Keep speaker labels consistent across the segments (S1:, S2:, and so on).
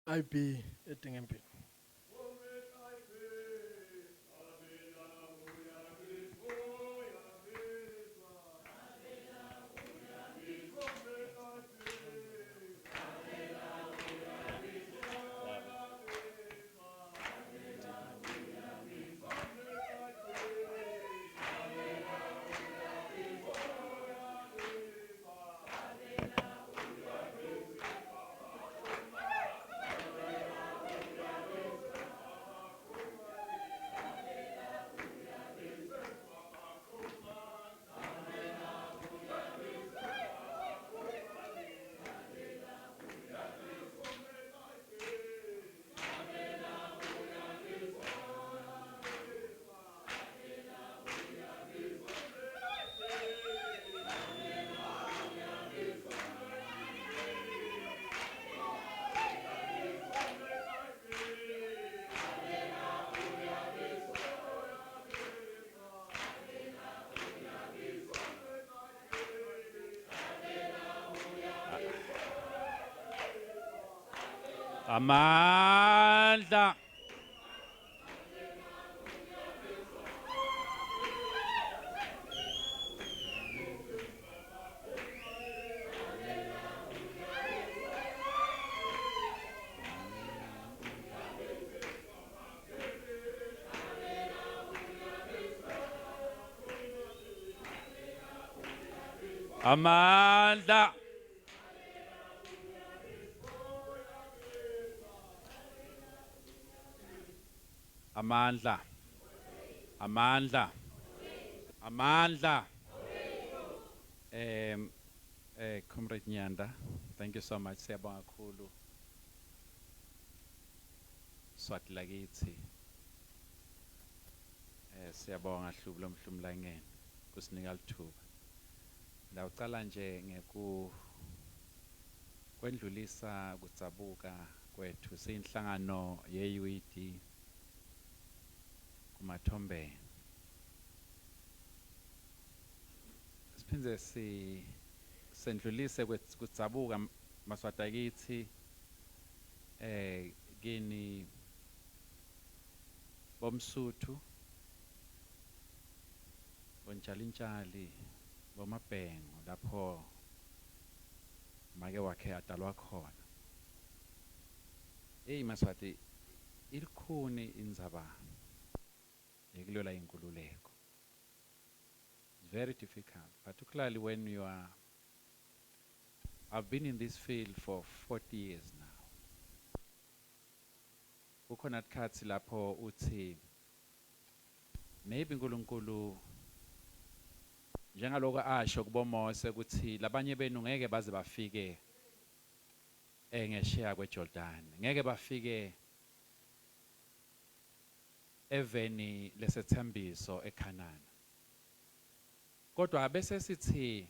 S1: IB eDingempini.
S2: Amandla. Amandla. Amandla. Amandla. Amandla. Comrade Nyanda, thank you so much. Siyabonga kakhulu. Swati lakithi. Siyabonga Hlubu lomhlumlangeni kusinika lithuba. Ndawucala nje kwendlulisa kutsabuka kwethu siyinhlangano ye-UED kumathombeni. Siphindze sendlulise kutsabuka maswati kithi kini bomSuthu bontshalintshali bomabhengu lapho make wakhe atalwa khona. Maswati ilikhuni indzaba yekulwela inkululeko. It's very difficult, particularly when I've been in this field for 40 years now. Kukhona tikhatsi lapho uthi maybe uNkulunkulu njengaloko asho kuboMose ukuthi labanye benu ngeke baze bafike ngesheya kweJordan, ngeke bafike eveni lesethembiso eKhanani. Kodwa bese sithi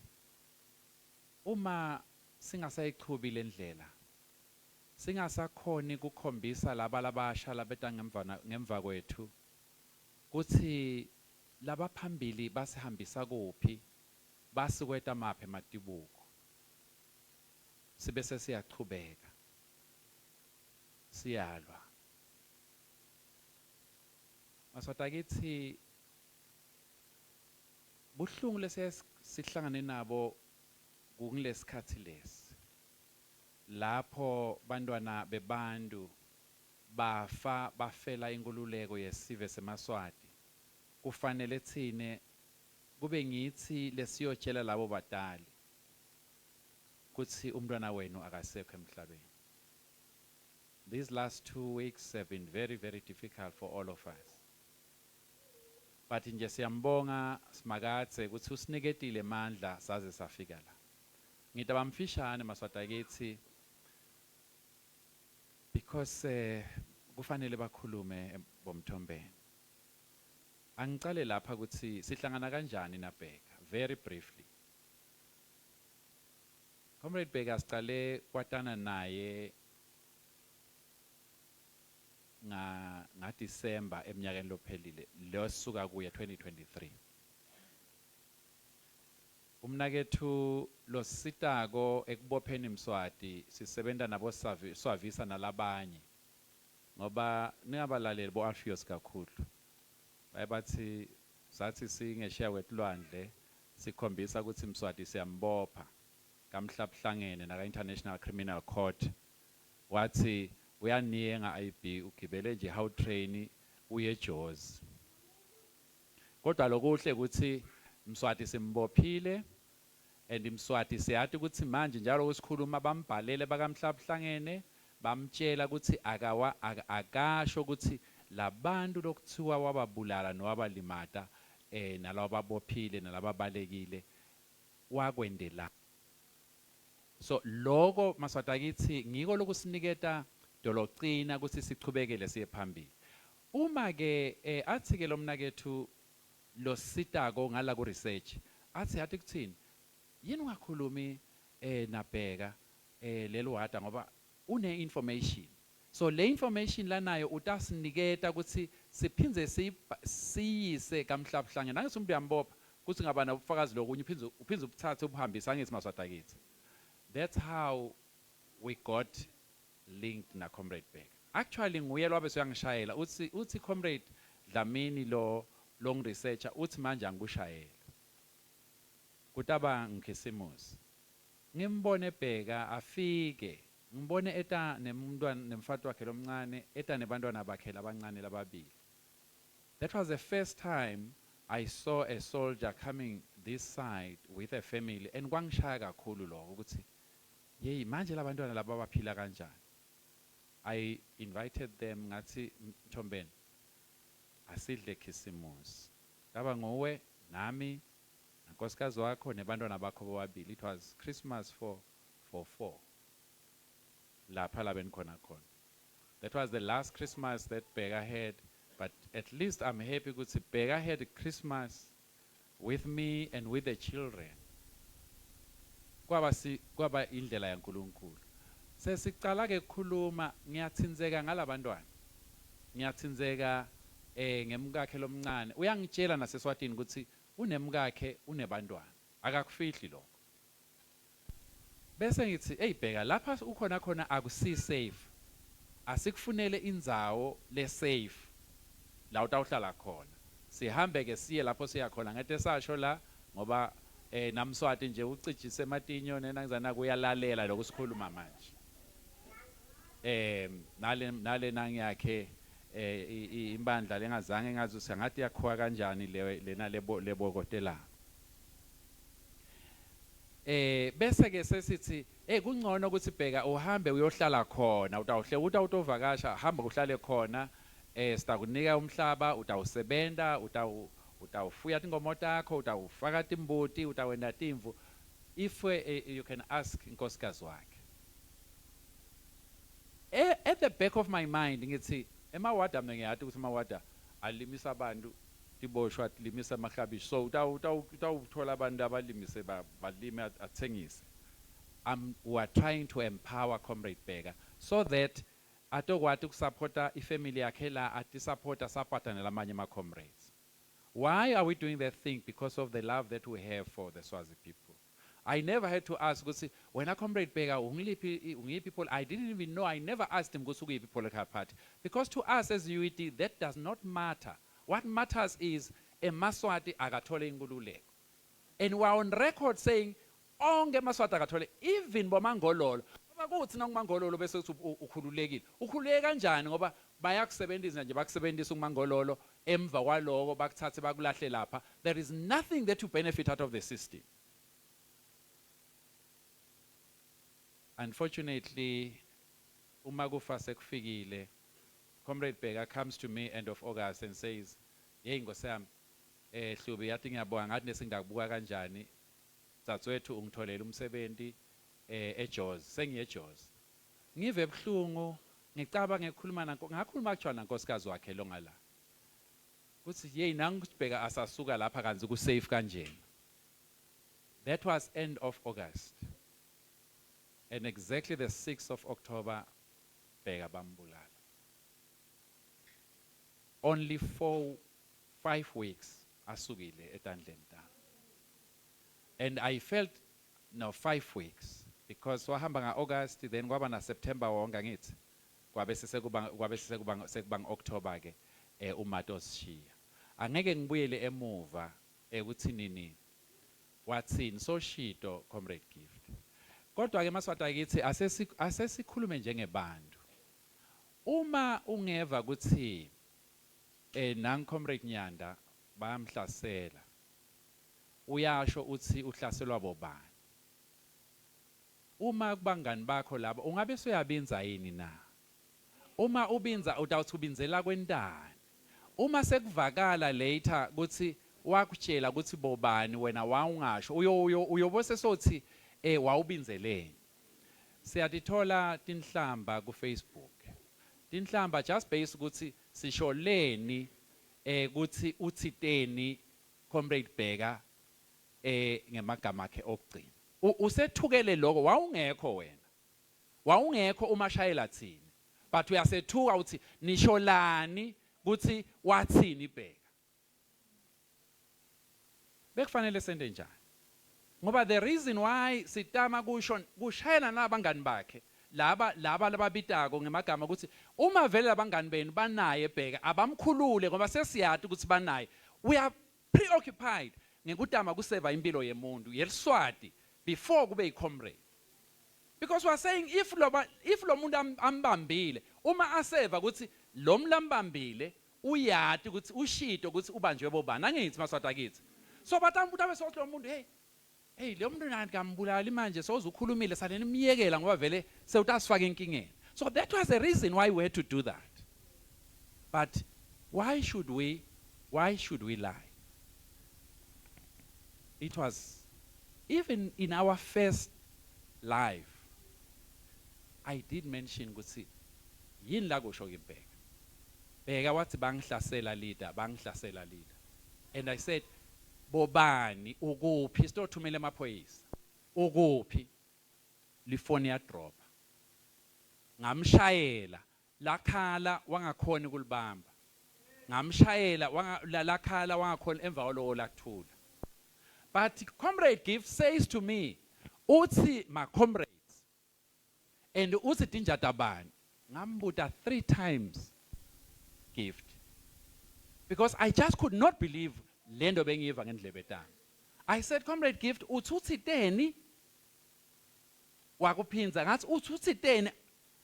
S2: uma singasayiqhubi lendlela, singasakhoni kukhombisa laba labasha labeta ngemva kwethu kuthi labaphambili basihambisa kuphi, basikweta maphi ematibuko. Sibe sesiyachubeka. Siyalwa. Maswati kithi buhlungu lesihlangane nabo kulesikhathi lesi. Lapho bantwana bebantu bafela inkululeko yesive seMaswati. Kufanele thine kube ngithi lesiyotshela labo badali kuthi umntwana wenu akasekho emhlabeni. These last 2 weeks have been very, very difficult for all of us. But nje siyambonga Simakadze ukuthi usiniketile amandla saze safika la. Ngitaba mfishane maswati kithi because kufanele bakhulume bomthombeni. Angicale lapha ukuthi sihlangana kanjani naBheka very briefly. Comrade Bheka sicale kwatana naye nga December eminyakeni lophelile losuka kuya 2023. umnakethu lositako ekubopheni Mswati sisebenza nabo swavisa nalabanye ngoba ningabalaleli bo Alpheus kakhulu bayabathi sathi singeshiya kwetulwandle sikhombisa ukuthi Mswati siyambopha kamhlabuhlangene naka International Criminal Court wathi uyaniye nga-IB ugibele nje how train uye eJozi kodwa lokuhle ukuthi Mswati simbophile and Mswati siyathi ukuthi manje njalo usikhuluma bambhalele bakamhlabuhlangene bamtshela ukuthi akasho ukuthi labantu lokuthiwa wababulala nowabalimata nalabo babophile nalababalekile wakwendela so lokho Maswati akithi ngiko lokusiniketa dologcina ukuthi sichubekele siye phambili uma ke athi ke lomnakethu lo sitako ngala ku research athi yathi kuthini yini ungakhulumi na Bheka lelo wada ngoba une information so le information lanayo utasiniketa ukuthi siphinze siyise kamhlabuhlangene nangethi umuntu uyambopha kuthi ngaba nobufakazi lokunye uphinze ubuthathe ubuhambisa ngithi Maswati akithi that's how we got linked na comrade Bheka actually nguye lwabe siyangishayela uthi comrade Dlamini lo long researcher uthi manje angikushayela kutaba ngikhisimusi ngimbone Bheka afike ngibone eta nemntwana nemfati wakhe lomncane eta nebantwana bakhe labancane lababili that was the first time I saw a soldier coming this side with a family and kwangishaya kakhulu lokho ukuthi hey manje labantwana laba baphila kanjani I invited them ngathi Mthombeni asidle khisimusi kaba ngowe nami nkosikazi wakho nebantwana bakho bobabili it was Christmas for 4 lapha la benikhona khona that was the last Christmas that Bheka had but at least I'm happy ukuthi Bheka had Christmas with me and with the children kwaba indlela yaNkulunkulu sesicala ke ukukhuluma ngiyathinzeka ngalabantwana ngiyathinzeka ngemkakhe lomncane uyangitshela naseSwatini ukuthi unemkakhe unebantwana akakufihli lokho bese ngithi hey Bheka lapha ukhona khona akusi safe asikufunele indzawo le safe la utawuhlala khona sihambe ke siye lapho siya khona ngete sasho la ngoba namSwati nje ucijise matinyo nenangizana kuyalalela lokusikhuluma manje nale nangiyakhe imbandla lengazange ngazi sengathi yakhoya kanjani lena lebokotela bese ke sesithi kungcono ukuthi Bheka uhambe uyohlala khona utawuhle utovakasha hamba uhlale khona sitakunika umhlaba utawusebenta utawufuya tinkomo takho utawufaka timbuti utawenda timvu if you can ask inkosikazi wakhe at the back of my mind ngithi emawada mina ngiyathi ukuthi emawada alimisa abantu tiboshwa limisa amahlabishi so utawuthola abantu abalimise balime athengise we are trying to empower comrade Bheka so that atokwathi ukusupporta ifamily yakhe la atisupporta saphatana lamanye ama comrades why are we doing that thing because of the love that we have for the Swazi people I never had to ask ukuthi when a comrade Bheka ungiphi people I didn't even know I never asked him ukuthi ukuyiphi political party because to us as UET that does not matter what matters is eMaswati akathole inkululeko and we are on record saying onke eMaswati akathole even bomangololo ngoba kuthi nangumangololo bese ukhululekile ukhululeke kanjani ngoba bayakusebenzisa nje bakusebenzisa umangololo emva kwaloko bakuthathe bakulahle lapha there is nothing that you benefit out of the system. Unfortunately, umakufa sekufikile, Comrade Bheka comes to me end of August and says, "Hey ngosami, Hlubi yathi ngiyabonga ngathi nesingakubuka kanjani. Dzadzewethu ungitholela umsebenzi eJozi, sengiye eJozi. Ngive ebuhlungu, ngicaba ngikhuluma ngakhuluma actually nankosikazi wakhe lo ngala. Kuthi hey nangu Bheka asasuka lapha kanzi ku safe kanjena." That was end of August. And exactly the 6th of October, Bheka bambulala. Only 5 weeks asukile etandleni tami. And I felt, no, 5 weeks. Because wahamba nga August, then kwaba na September wonke ngithi. Kwabe sekuba October ke uMatos Shia. Angeke ngibuyele emuva ukuthi nini. Watsini so shito comrade Gift. Kodwa ke maswata kithi asesikhulume njengebantu. Uma ungeva ukuthi nang comrade Nyanda bayamhlasela. Uyasho uthi uhlaselwa bobani. Uma kubangani bakho labo ungabe soyabinza yini na? Uma ubinza utawuthi ubinzela kwendani. Uma sekuvakala later ukuthi wakutshela ukuthi bobani wena wawungasho uyobose sothi wawubinzeleni. Siyatithola tinhlamba ku Facebook. Tinhlamba just based ukuthi sisholeni ukuthi uthiteni comrade Bheka ngemagama akhe okugcina. Usethukele lokho wawungekho wena. Wawungekho umashayela thini. But uyasethuka uthi nisholani ukuthi wathini Bheka. Bekufanele sende njani? Ngoba the reason why sitama kusho kushayela nabangani bakhe laba lababitako ngemagama ukuthi uma vele labangani benu banaye Bheka abamkhulule ngoba sesiyathi ukuthi banaye. We are preoccupied ngekutama kuseva impilo yemuntu yeliswati before kube comrade. Because we are saying if lo muntu ambambile uma aseva ukuthi lo mlambambile uyati ukuthi ushito ukuthi ubanjwe bobani angithi maswati akithi. So batambuta bese lo muntu hey lo muntu nani kambulala manje sozukhulumile saleni imiyekela ngoba vele sewutasifaka inkingeni. So that was the reason why we had to do that. But why should we lie? It was even in our first life I did mention ukuthi yini la kusho ke Bheka. Bheka wathi bangihlasela leader. And I said bobani ukuphi sitothumela emaphoyisa ukuphi lifoni ya drop ngamshayela lakhala wangakhona kulibamba ngamshayela lakhala wangakhona emva kwalo lakuthula. But comrade Gift says to me uthi my comrades and uthi tinjata bani ngambuta 3 times Gift because I just could not believe lendo bengiva ngendlebe tami. I said comrade Gift uthi teni wakuphinza ngathi uthi teni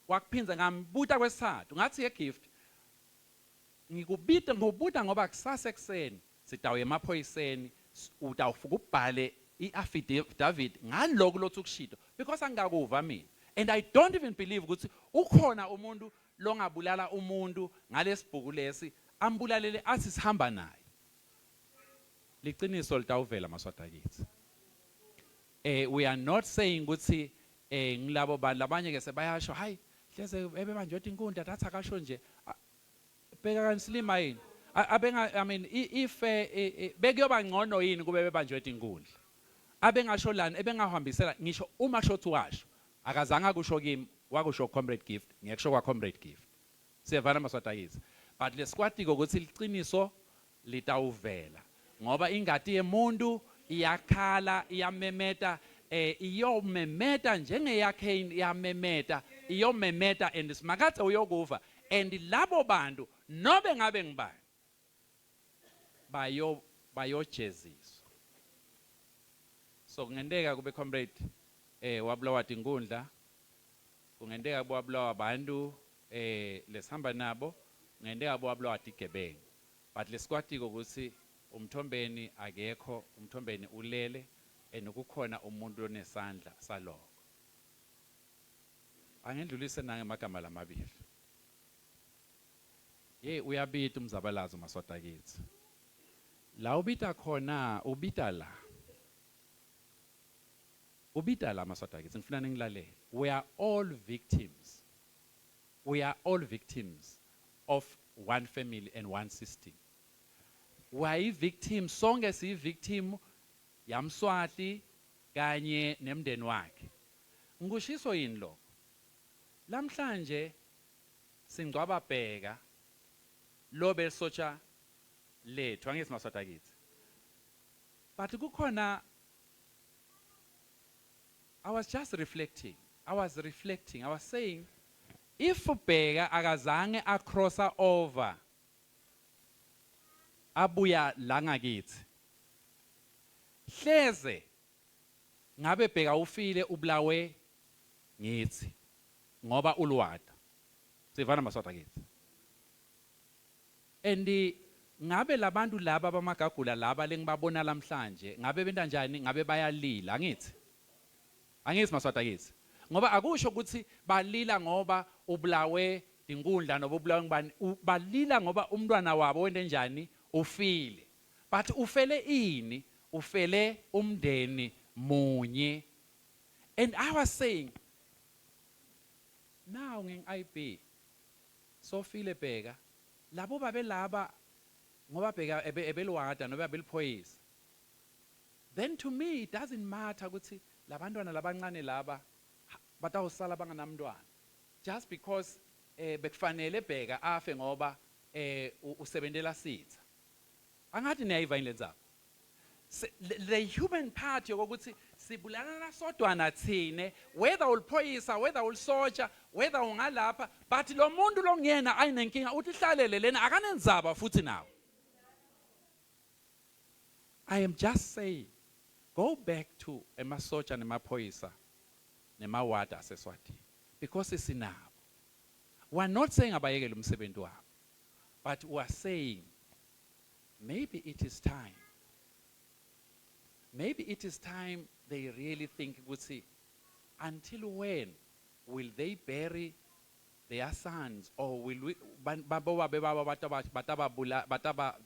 S2: wakuphinza ngambuta kwesithathu ngathi ke Gift ngikubuta ngoba kusasa ekseni sitawuya emaphoyiseni utawufuka ubhale i-affidavit ngalokho lothi ukushito because angikakuva mina and I don't even believe ukuthi ukhona umuntu longabulala umuntu ngalesibhuku lesi ambulalele athi sihamba naye. Liqiniso litawuvela maswata kithi. We are not saying ukuthi ngilabo labanye ke sebayasho hayi hleze ebebanjwe inkundla thatha kasho nje bheka kansilima yini I mean if bekuyoba ngcono yini kube bebanjwe inkundla abengasho lani ebengahambisela ngisho uma shothi washo akazange kusho kimi wakusho comrade Gift ngiyakusho kwa comrade Gift siyavana maswata kithi but lesikwati ukuthi liqiniso litawuvela ngoba ingati yemuntu iyakhala iyamemeta iyomemeta njengeyakhe iyamemeta iyomemeta and simakathe uyokuva and labo bantu nobe ngabe ngibani bayojeziswa. So kungendeka kube comrade wabulawa inkundla kungendeka kubulawa abantu lesihamba nabo kungendeka kubulawa igebengu but lesikwati ukuthi umthombeni akekho umthombeni ulele enokukhona umuntu onesandla saloko. Angendlulise nangemagama lamabili. Uyabita umzabalazo maswata kithi. La ubita khona ubita la. Ubita la maswata kithi ngifuna ningilalele. We are all victims. We are all victims of one family and one system. Why victim sonke si victim yamswati kanye nemndeni wakhe. Ngishiso yini lo? Lamhlanje singcwaba Bheka lo besotsha lethu angithi maswata kithi. But kukhona I was just reflecting. I was saying, if Bheka akazange acrossa over abuya la ngakithi, hleze ngabe Bheka ufile ubulawe ngithi ngoba ulwada. Sivana maswata kithi. And ngabe labantu laba bamagagula laba lengibabona namhlanje ngabe benta njani, ngabe bayalila ngithi. Angithi maswata kithi. Ngoba akusho ukuthi balila ngoba ubulawe inkundla noba ubulawe ngibani, balila ngoba umntwana wabo wente njani ufile. But ufele ini? Ufele umndeni munye. And I was saying, now ngeng IB so file Bheka labo babe laba ngoba Bheka ebelwada noba beliphoyisa. Then to me it doesn't matter ukuthi labantwana labancane laba batawusala banganamntwana just because bekufanele Bheka afe ngoba usebentela sitha. Angathi niyayiva indlenzaba. The human part yokuthi sibulana sodwana thine, whether uliphoyisa, whether ulisoja, whether ungalapha, but lo muntu lo ngiyena ayinenkinga uthi hlalele lena akanenzaba futhi nawo. I am just saying, go back to emasoja nemaphoyisa nemawada aseswati because isinabo. We are not saying abayekele umsebenzi wabo, but we are saying maybe it is time. Maybe it is time they really think, would see, until when will they bury their sons, or will we,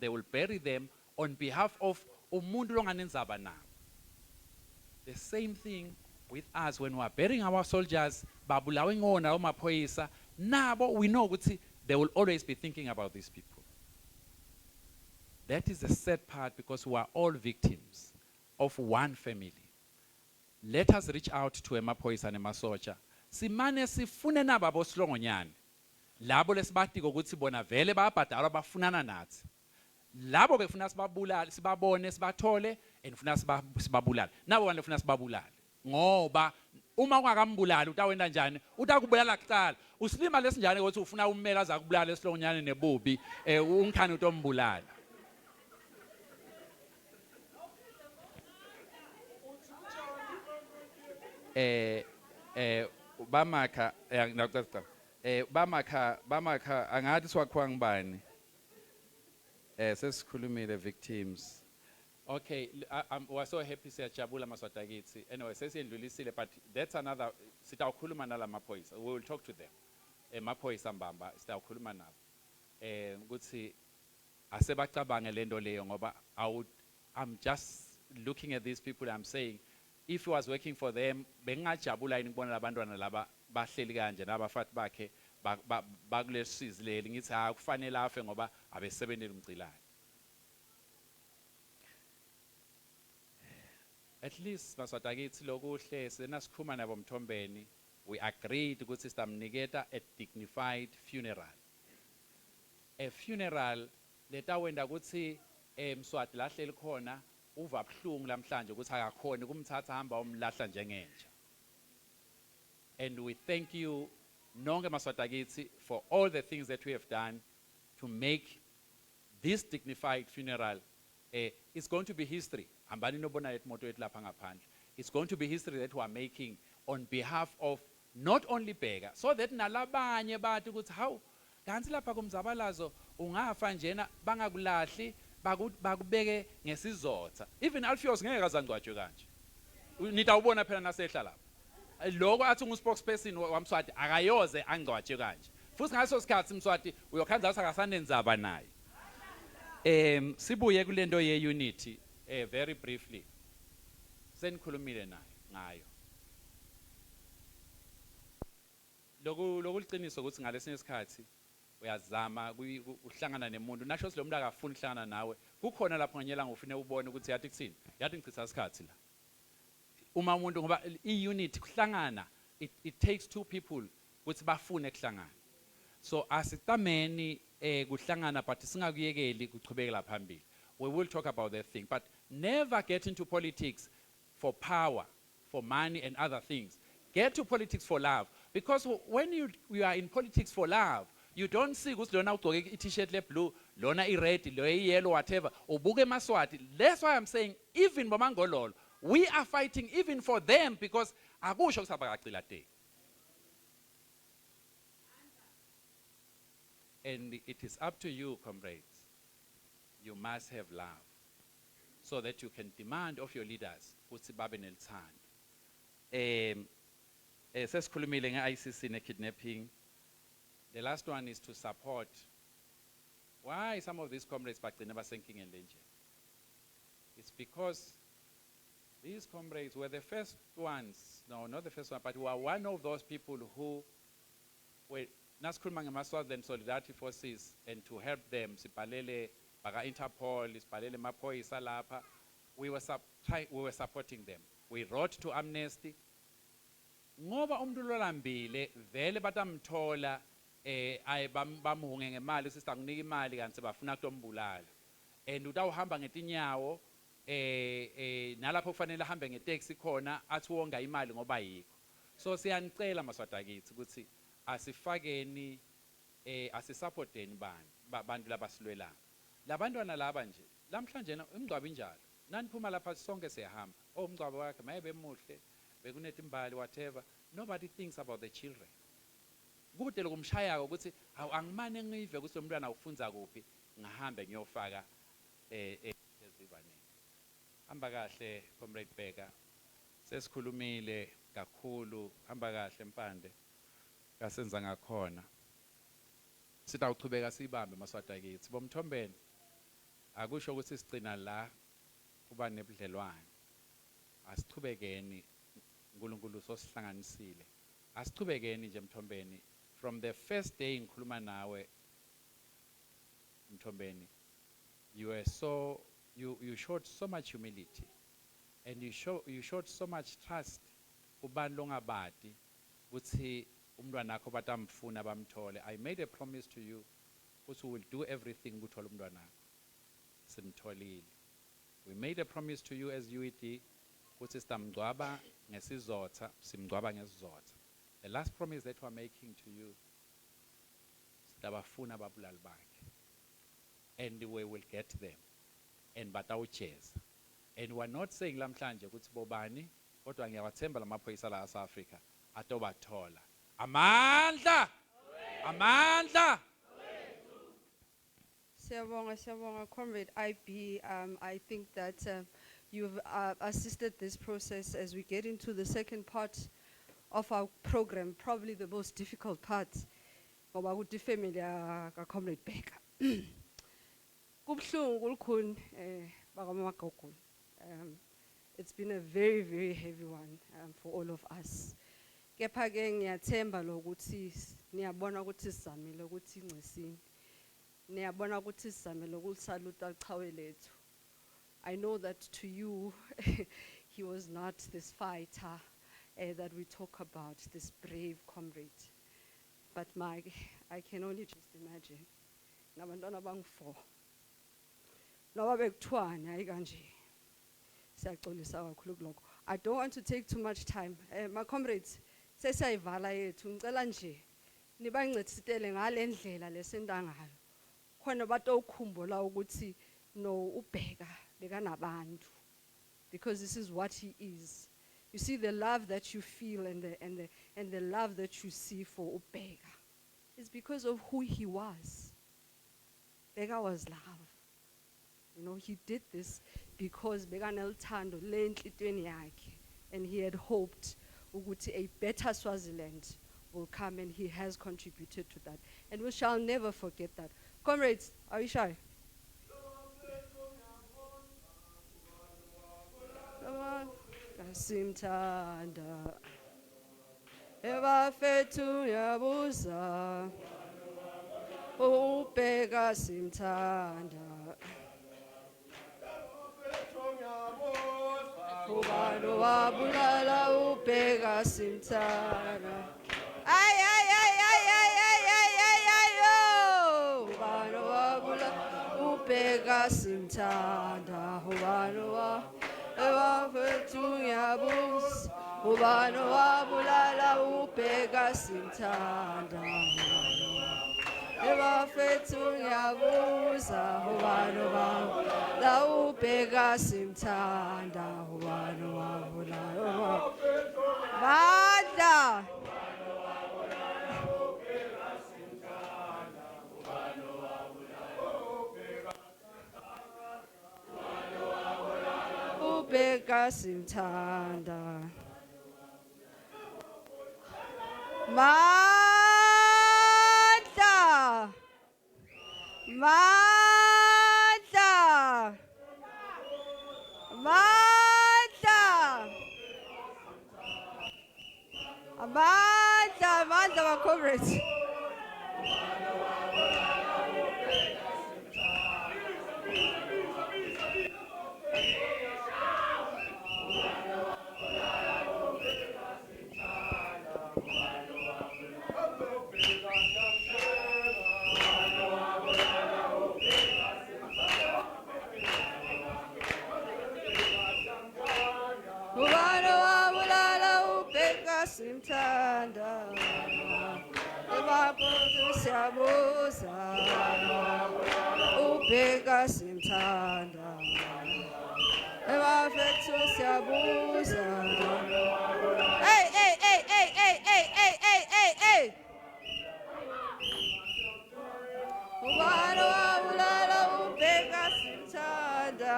S2: they will bury them on behalf of umuntu longanenzaba na. The same thing with us when we are burying our soldiers, babulawe ngona omaphoyisa, nabo we know ukuthi they will always be thinking about these people. That is the sad part because we are all victims of one family. Let us reach out to emaphoyisa nemasoja. Simane sifune naba bosilongonyane. Labo lesibatiko ukuthi bona vele bayabhadala bafunana nathi. Labo befuna sibabulale, sibabone, sibathole, enfuna sibabulale. Nabo wena ufuna sibabulale. Ngoba uma ungakambulali utawenda njani? Utakubulala kuqala. Usilima lesinjani ukuthi ufuna ummeli azakubulala esilongonyane nebubi, ungikhani utombulala. Bamaka bamaka angathi swakwa ngibani sesikhulumile victims. Okay, was so happy siyajabula maswata kithi. Anyway, sesiyendlulisile, but that's another sitawukhuluma nala maphoyisa. We will talk to them. Maphoyisa mbamba sitawukhuluma nabo. Ukuthi asebacabange lento leyo ngoba I'm just looking at these people. I'm saying, if he was working for them, bengajabula yini kubona labantwana laba bahleli kanje nabafati bakhe bakulesizileli ngithi akufanele afe ngoba abesebenzela umcilayo. At least maswata kithi lokuhle senasikhuma nabo Mthombeni, we agreed ukuthi sitamniketa a dignified funeral. A funeral letawenda ukuthi Mswati lahleli khona uva buhlungu lamhlanje ukuthi akakhona kumthatha hamba umlahla njengenja. And we thank you nonke maswata kithi for all the things that we have done to make this dignified funeral. It's going to be history. Ambani nobona et moto et lapha ngaphandle. It's going to be history that we are making on behalf of not only Bheka, so that nalabanye bathi ukuthi hawu kanti lapha kumzabalazo ungafa njena bangakulahli bakubeke ngesizotha. Even Alfios ngeke azangcwatshwe kanje. Nitawubona phela nasehla lapha. Lokho athi unguspokesperson wamswati akayoze angcwatshwe kanje. Futhi ngaso sikhathi Mswati uyokhanza akasanenzaba naye. Sibuye kulento ye unity very briefly. Senikhulumile naye ngayo. Lokuliqiniso ukuthi ngalesinye isikhathi uyazama uhlangana nemuntu nasho lo muntu akafuni ukuhlangana nawe kukhona lapho nganyela ngofune ubone ukuthi yathi kuthini yathi ngichitha isikhathi la uma umuntu ngoba iunity kuhlangana it takes two people ukuthi bafune ukuhlangana. So asitameni kuhlangana but singakuyekeli kuchubekela phambili. We will talk about that thing, but never get into politics for power, for money and other things. Get to politics for love. Because when you are in politics for love, you don't see ukuthi lona ugcoke i-t-shirt le-blue, lona i-red, lo i-yellow, whatever. Ubuke emaswati. That's why I'm saying, even bomangololo, we are fighting even for them because akusho ukuthi abakacila te. And it is up to you, comrades. You must have love so that you can demand of your leaders ukuthi babe nelithando. Sesikhulumile nge-ICC ne-kidnapping. The last one is to support. Why some of these comrades bagcina basenkingeni lenje? It's because these comrades were the first ones, no, not the first one, but were one of those people who were nasikhuluma ngama-Swaziland Solidarity Forces and to help them, sibhalele baka Interpol, sibhalele maphoyisa lapha, we were supporting them. We wrote to Amnesty. Ngoba umuntu lolambile vele batamthola ay bamhunge ngemali sister nginika imali kanti bafuna ukumbulala. And utawuhamba ngetinyawo nalapho kufanele ahambe ngetaxi khona athi wonga imali ngoba yikho. So siyanicela maswata kithi ukuthi asifakeni asisupporteni bantu labasilwelayo. Labantwana laba nje lamhlanje umngcwabo injalo. Naniphuma lapha sonke siyahamba. Umngcwabo wakhe maye muhle. Bekunetimbali whatever. Nobody thinks about the children. Kude lokumshaya ukuthi angimane ngive ukuthi umntwana ufunza kuphi ngahambe ngiyofaka ezivaneni. Hamba kahle comrade Bheka. Sesikhulumile kakhulu, hamba kahle Mpande. Kasenza ngakhona. Sitawuchubeka sibambe maswata kithi. Bomthombeni akusho ukuthi sigcina la kuba nebudlelwane. Asichubekeni uNkulunkulu sosihlanganisile. Asichubekeni nje Mthombeni. From the first day ngikhuluma nawe Mthombeni, you showed so much humility and you showed so much trust kubantu ongabadi ukuthi umntwana wakho batamfuna bamthole. I made a promise to you ukuthi we will do everything ukuthola umntwana wakho. Simtholile. We made a promise to you as UED ukuthi sitamgcwaba ngesizotha, simgcwaba ngesizotha. The last promise that we're making to you, sitabafuna babulali bakhe. And we will get them. And batawucheza. And we're not saying lamhlanje ukuthi bobani, kodwa ngiyawathemba lamaphoyisa la South Africa atobathola. Amandla! Amandla!
S1: Siyabonga, Comrade IB. I think that you've assisted this process as we get into the second part of our program, probably the most difficult part. Ngoba ukuthi family Comrade Bheka. Kubhlungu kulukhuni bakamagagula. It's been a very, very heavy one for all of us. Kepha ke ngiyathemba lokuthi niyabona ukuthi sizamile ukuthi incisini. Niyabona ukuthi sizamile ukusaluta ichawe lethu. I know that to you he was not this fighter that we talk about, this brave comrade. But I can only just imagine. Nabantwana bangu-4. Noba bekuthiwani hayi kanje. Siyaxolisa kakhulu kulokho. I don't want to take too much time. My comrades, sesiyayivala yethu ngicela nje nibancedisitele ngale ndlela lesenda ngayo. Khona batokhumbula ukuthi no uBheka bekanabantu. Because this is what he is. You see the love that you feel and the love that you see for uBheka. It's because of who he was. Bheka was love. You know, he did this because Bheka nelthando le enhlitweni yakhe, and he had hoped ukuthi a better Swaziland will come, and he has contributed to that. And we shall never forget that. Comrades, are you shy? Kasimthanda ebafethu yabuza uBheka simthanda ubani wabulala uBheka simthanda ay yo ubani wabulala uBheka simthanda ubani wa ebafethu yabuza ubani wabulala uBheka simthanda ebafethu ngiyabuza ubani wabulala uBheka simthanda ubani wabulala Manda uBheka simthanda Manda Manda Manda Manda Manda my comrades ubani wabulala uBheka simthanda ebafethu siyabuza uBheka simthanda ebafethu siyabuza hey hey hey hey hey hey hey hey hey hey ubani wabulala uBheka simthanda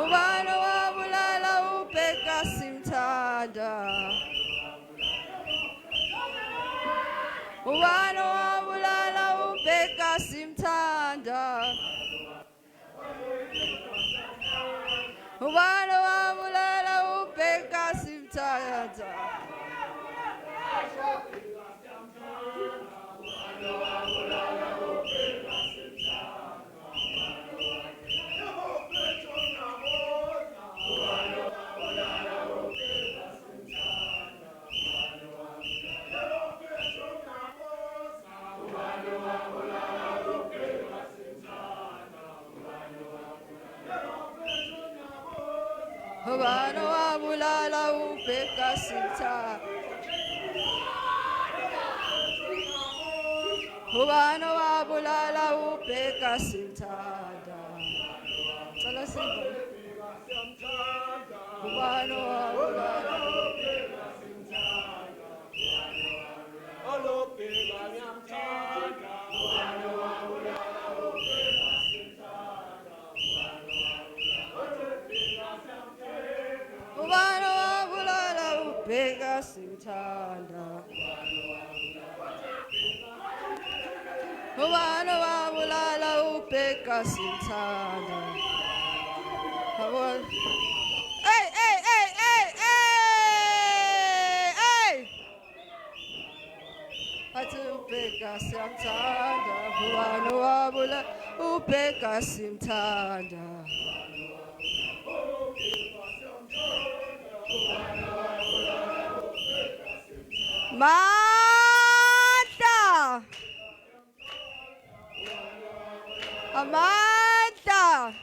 S1: ubani wabulala uBheka simthanda ubani wabulala uBheka simthanda ubani wabulala uBheka simthanda ubani wabulala uBheka simthanda ubani wabulala uBheka simthanda cela sive ubani wabulala ubani wabulala uBheka simthanda ubani wabulala uBheka simthanda hey hey hey hey hey hey athi uBheka siyamthanda ubani wabulala uBheka simthanda Amanda Amanda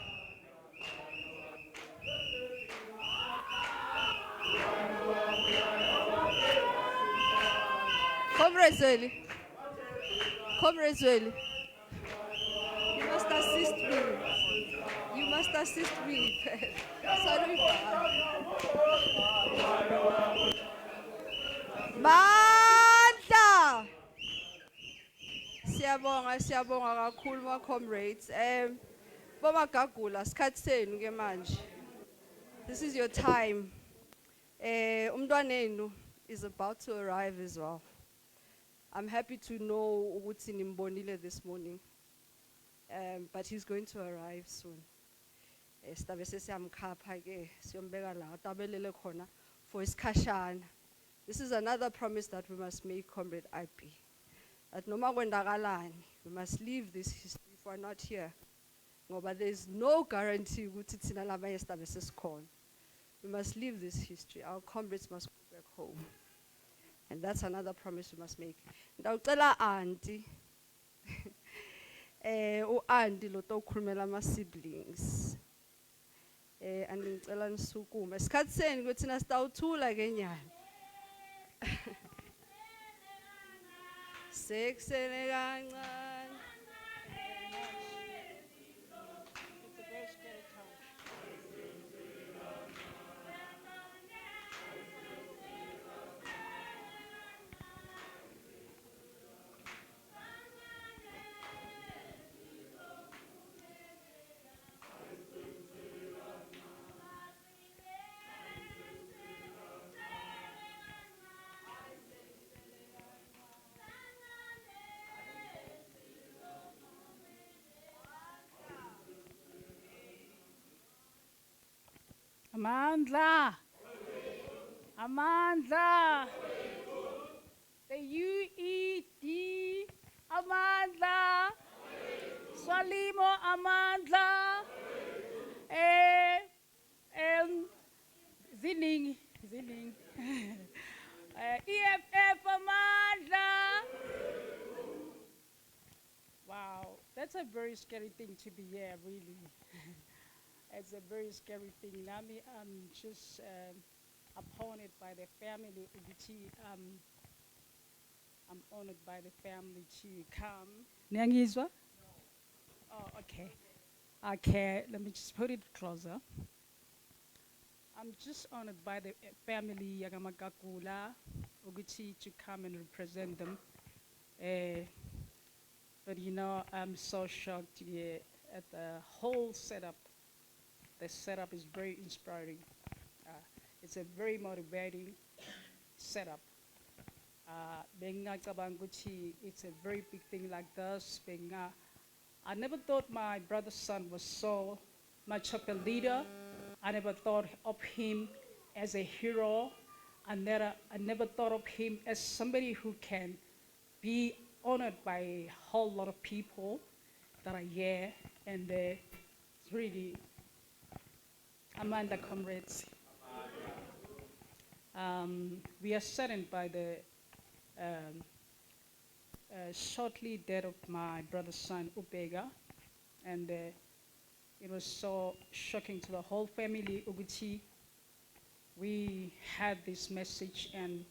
S1: Comrades Zweli you must assist me sorry Manda siyabonga kakhulu ma comrades Magagula sikhathi senu ke manje this is your time umntwanenu is about to arrive as well I'm happy to know ukuthi nimbonile this morning but he's going to arrive soon Sitabe sesiyamkhapha ke siyombeka la tabelele khona for isikhashana. This is another promise that we must make, Comrade IP. That noma kwendakalani, we must leave this history if we're not here. Ngoba there is no guarantee ukuthi thina labanye sitabe sesikhona. We must leave this history. Our comrades must go back home. And that's another promise we must make. Ndawucela auntie u-auntie lo tokhulumela ama siblings Angicela nisukume. Isikhathi seni ukuthi thina sitawuthula ke nyana. Sekusele kancane. It's a very scary time.
S3: Amandla. Amandla. The UED. Amandla. Swalimo Amandla. Zining. EFF Amandla. Wow, that's a very scary thing to be here, really. It's a very scary thing. Nami, I'm just appointed by the family. I'm honored by the family to come. Nyangizwa? Oh, okay. Okay, let me just put it closer. I'm just honored by the family Magagula to come and represent them. But you know, I'm so shocked at the whole setup. The setup is very inspiring. It's a very motivating setup. It's a very big thing like this. I never thought my brother's son was so much of a leader. I never thought of him as a hero. I never thought of him as somebody who can be honored by a whole lot of people that are here. And it's really, Amanda comrades. We are saddened by the shortly death of my brother's son, Bheka, and it was so shocking to the whole family, Uguti. We had this message, and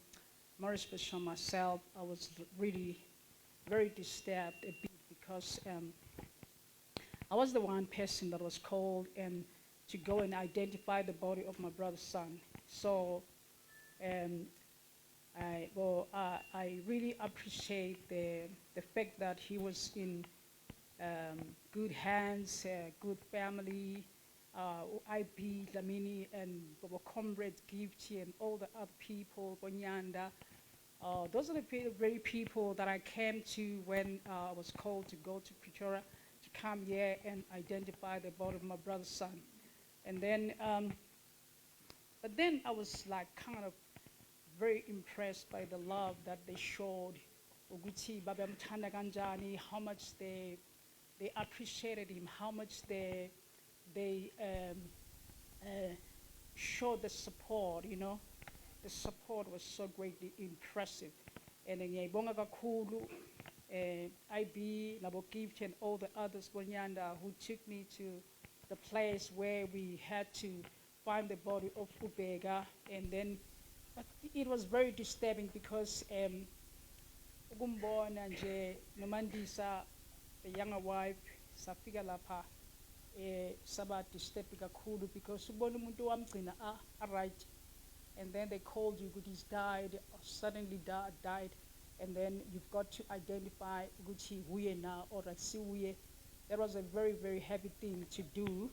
S3: more especially myself, I was really very disturbed a bit because I was the one person that was called and to go and identify the body of my brother's son. So I really appreciate the fact that he was in good hands, good family, IP, Lamini, and our comrade Gifty, and all the other people, Bonyanda. Those are the very people that I came to when I was called to go to Pretoria to come here and identify the body of my brother's son. And then, but then I was like kind of very impressed by the love that they showed. Uguti babamthanda kanjani, how much they appreciated him, how much they showed the support, you know. The support was so greatly impressive. And then ngiyayibonga kakhulu IB, Labo Gift, and all the others Bonyanda who took me to the place where we had to find the body of Bheka. And then but it was very disturbing because ukumbona nje noMandisa, the younger wife, safika lapha saba disturbed kakhulu because ubona umuntu wamgcina right, and then they called you, he's died, suddenly died, and then you've got to identify Gucci Huye now or Rasi Huye. That was a very, very heavy thing to do.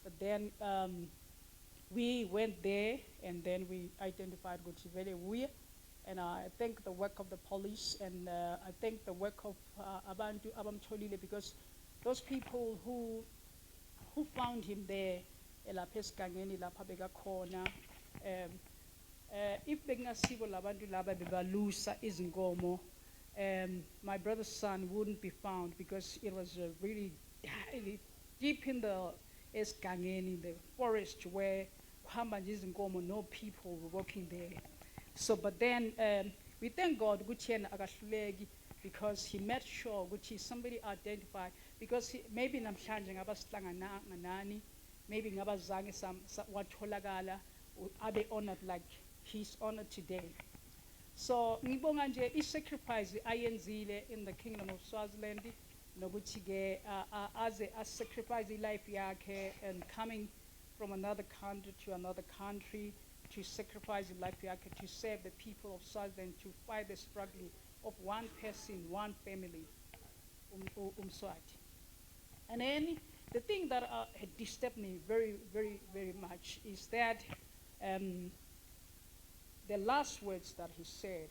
S3: But then we went there and then we identified Gucci Vele Huye. And I thank the work of the police and I thank the work of Abantu Abamtolile because those people who found him there, lapha esigangeni lapha bekakhona, if bengasibo labantu laba bebalusa izinkomo, my brother's son wouldn't be found because it was really deep in the esigangeni, in the forest where kuhamba nje izinkomo, no people were walking there. So, but then we thank God ukuthi yena akahluleki because he made sure ukuthi somebody identified because maybe namhlanje ngaba sihlangana nani maybe ngabazange watholakala abe honored like he's honored today. So ngibonga nje i-sacrifice ayenzile in the kingdom of Swaziland nokuthi ke aze sacrifice life yakhe and coming from another country to another country to sacrifice life yakhe to save the people of Swaziland, to fight the struggle of one person, one family, Umswati. And then the thing that had disturbed me very, very, very much is that the last words that he said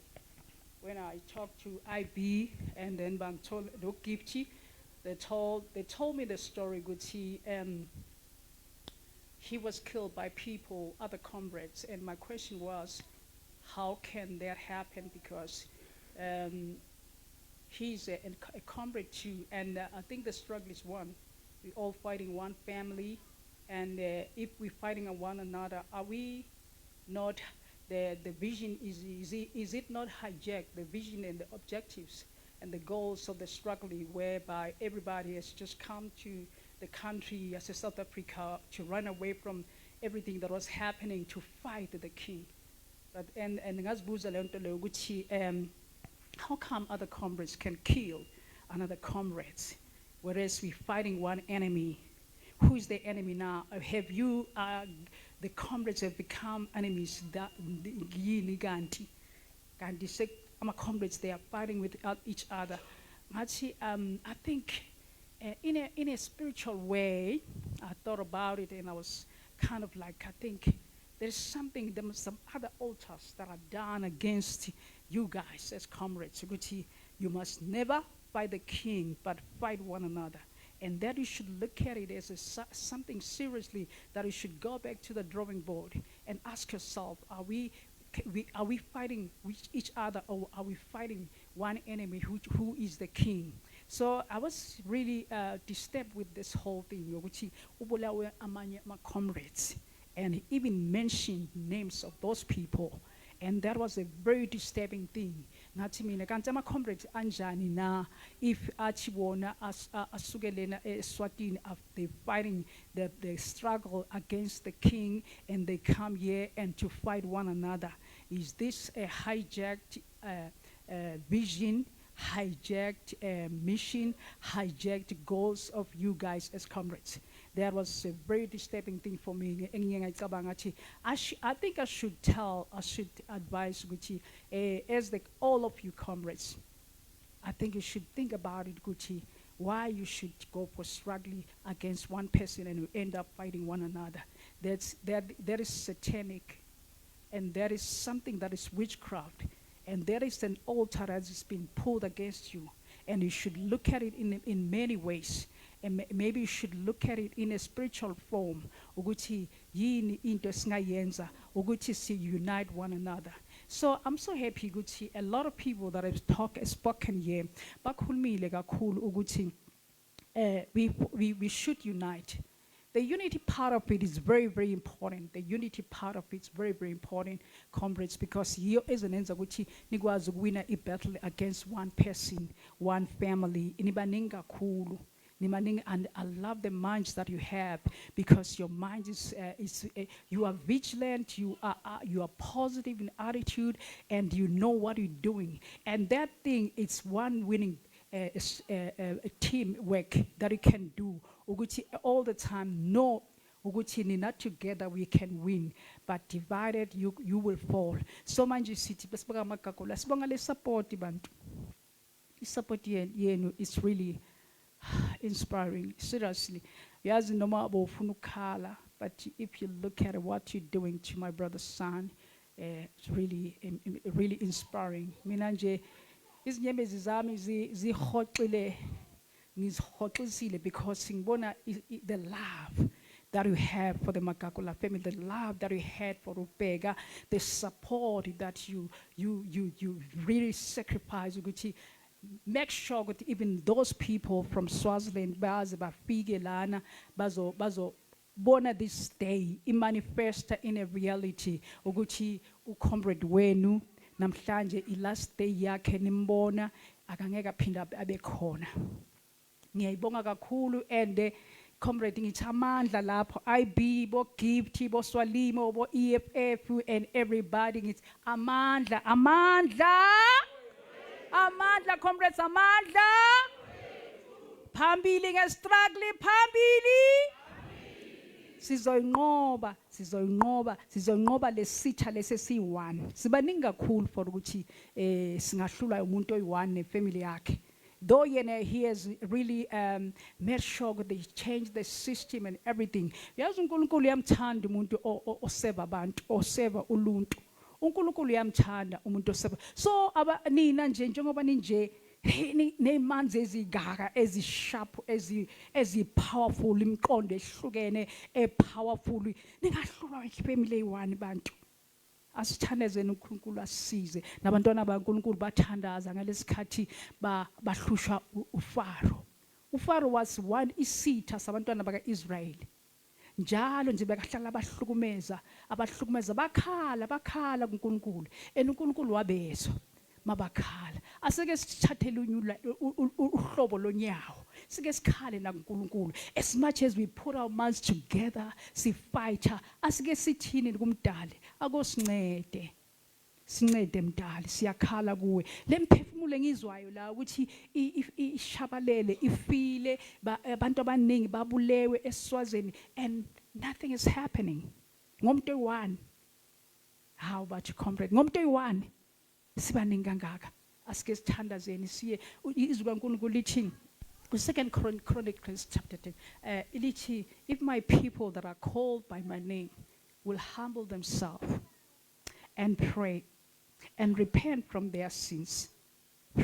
S3: when I talked to IB and then Bantol Gipchi, they told me the story, Guti, and he was killed by people, other comrades, and my question was, how can that happen? Because he's a comrade too, and I think the struggle is one. We're all fighting one family, and if we're fighting on one another, are we not, the vision, is it not hijacked, the vision and the objectives and the goals of the struggle, whereby everybody has just come to the country as a South Africa to run away from everything that was happening to fight the king? But and how come other comrades can kill another comrades, whereas we're fighting one enemy? Who is the enemy now? Have you, the comrades have become enemies? Ganti, my comrades, they are fighting with each other. I think in a spiritual way, I thought about it and I was kind of like, I think there's some other altars that are done against you guys as comrades. You must never fight the king, but fight one another. And that you should look at it as something seriously, that you should go back to the drawing board and ask yourself, are we fighting with each other, or are we fighting one enemy who is the king? So I was really disturbed with this whole thing, which my comrades, and even mentioned names of those people. And that was a very disturbing thing. Nathi mina kanti ama comrades anjani na, if achibona asukelena eSwatini after fighting the struggle against the king, and they come here and to fight one another. Is this a hijacked vision, hijacked mission, hijacked goals of you guys as comrades? That was a very disturbing thing for me. I think I should advise Gucci, as all of you comrades, I think you should think about it, Gucci, why you should go for struggling against one person and you end up fighting one another. That is satanic, and that is something that is witchcraft, and there is an altar that has been pulled against you, and you should look at it in many ways. And maybe you should look at it in a spiritual form. Ukuthi yini into singayenza ukuthi si unite one another. So I'm so happy ukuthi a lot of people that have spoken here bakhulumile kakhulu ukuthi we should unite. The unity part of it is very, very important. The unity part of it is very, very important, comrades, because you as an enza ukuthi nikwazi ukuwina a battle against one person, one family. Inibaningi kakhulu. And I love the minds that you have, because your mind is you are vigilant, you are positive in attitude, and you know what you're doing. And that thing, it's one winning team work that you can do. Uguti all the time. No, Uguti not together we can win, but divided you will fall. So manje city basibanga Magagula sibonga le support bantu. Support yenu is really inspiring, seriously. Yazi noma bofuna ukhala, but if you look at what you're doing to my brother's son, it's really really inspiring. Mina nje izinyembezi zami zihoxile, ngizihoxisile because ngibona the love that you have for the Magagula family, the love that you had for Bheka, the support that you really sacrifice. Make sure that even those people from Swaziland baze bafike lana bazo bona this day manifest in a reality ukuthi ucomrade wenu namhlanje last day yakhe nimbona akangeka phinda abe khona. Ngiyayibonga kakhulu, and comrade ngithi amandla lapho IB bo Gift bo Swalimo bo EFF and everybody ngithi amandla comrades amandla phambili ngestruggle phambili sizoyinqoba lesitha lesesiyi1 sibaningi kakhulu for ukuthi singahlulwa umuntu oyi1 nefamily yakhe. Though he has really made sure that they changed the system and everything. Yazi uNkulunkulu uyamthanda umuntu oseva abantu, oseva uluntu. uNkulunkulu uyamthanda umuntu oseva. So nina nje njengoba ninje nemanzi ezigaga ezisharp ezi-powerful imiqondo ehlukene powerful ningahlulwa ifamily eyi1 bantu. Asithandezeni uNkulunkulu asisize nabantwana baNkulunkulu bathandaza ngalesikhathi bahlushwa uFaro. uFaro was one isitha sabantwana bakaIsrael. Njalo nje bekahlala abahlukumeza bakhala kuNkulunkulu uNkulunkulu wabezwa mabakhala. Asike sithathele unyula uhlobo lonyawo. Sike sikhale na kuNkulunkulu. As much as we put our minds together, fight. Asike sithini kumdali akosincede. Sincede mdali siyakhala kuwe. Lemphefumulo engizwayo la ukuthi ishabalele ifile abantu abaningi babulewe eSwazini and nothing is happening. Ngomuntu oyi1. How about you comrade? Ngomuntu oyi1. Sibaningi kangaka asike sithandazeni siye izwi kaNkulunkulu lithi ku2 Chronicles chapter 10 ilithi if my people that are called by my name will humble themselves and pray and repent from their sins,